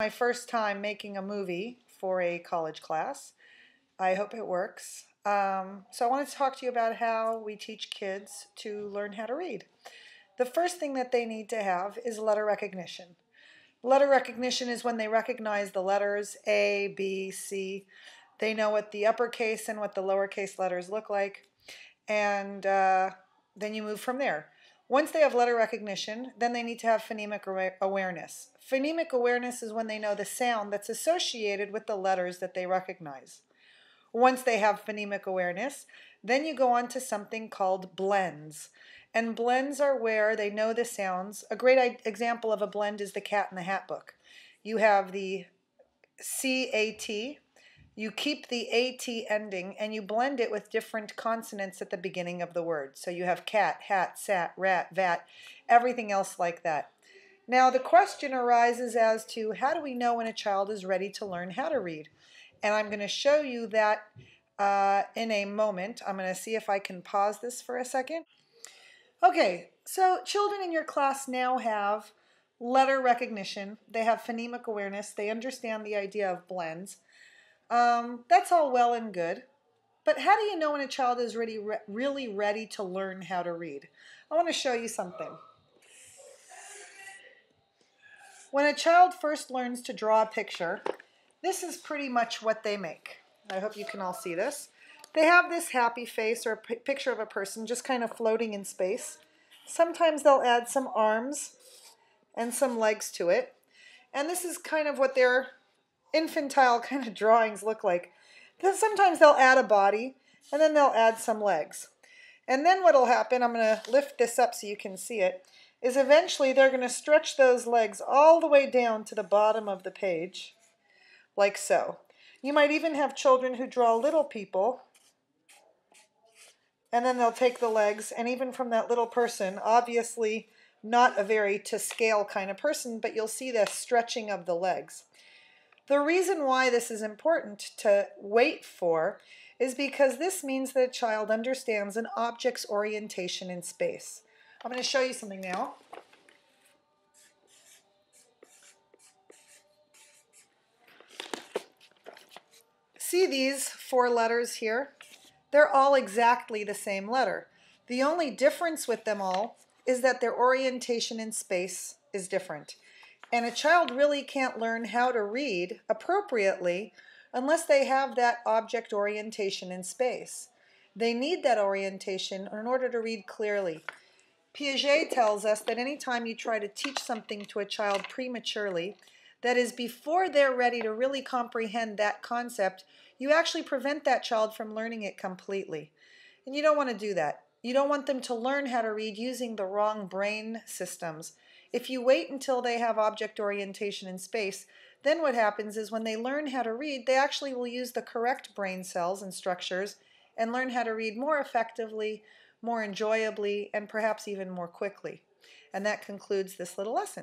My first time making a movie for a college class. I hope it works. So I wanted to talk to you about how we teach kids to learn how to read. The first thing that they need to have is letter recognition. Letter recognition is when they recognize the letters A, B, C. They know what the uppercase and what the lowercase letters look like, and then you move from there. Once they have letter recognition, then they need to have phonemic awareness. Phonemic awareness is when they know the sound that's associated with the letters that they recognize. Once they have phonemic awareness, then you go on to something called blends. And blends are where they know the sounds. A great example of a blend is the Cat in the Hat book. You have the C-A-T. You keep the AT ending and you blend it with different consonants at the beginning of the word. So you have cat, hat, sat, rat, vat, everything else like that. Now the question arises as to how do we know when a child is ready to learn how to read? And I'm going to show you that in a moment. I'm going to see if I can pause this for a second. Okay, so children in your class now have letter recognition. They have phonemic awareness. They understand the idea of blends. That's all well and good, but how do you know when a child is really ready to learn how to read? I want to show you something. When a child first learns to draw a picture, this is pretty much what they make. I hope you can all see this. They have this happy face or a picture of a person just kind of floating in space. Sometimes they'll add some arms and some legs to it, and this is kind of what their infantile kind of drawings look like. Sometimes they'll add a body and then they'll add some legs. And then what will happen, I'm going to lift this up so you can see it, is eventually they're going to stretch those legs all the way down to the bottom of the page, like so. You might even have children who draw little people, and then they'll take the legs, and even from that little person, obviously not a very to scale kind of person, but you'll see the stretching of the legs. The reason why this is important to wait for is because this means that a child understands an object's orientation in space. I'm going to show you something now. See these four letters here? They're all exactly the same letter. The only difference with them all is that their orientation in space is different. And a child really can't learn how to read appropriately unless they have that object orientation in space. They need that orientation in order to read clearly. Piaget tells us that anytime you try to teach something to a child prematurely, that is before they're ready to really comprehend that concept, you actually prevent that child from learning it completely. And you don't want to do that. You don't want them to learn how to read using the wrong brain systems. If you wait until they have object orientation in space, then what happens is when they learn how to read, they actually will use the correct brain cells and structures and learn how to read more effectively, more enjoyably, and perhaps even more quickly. And that concludes this little lesson.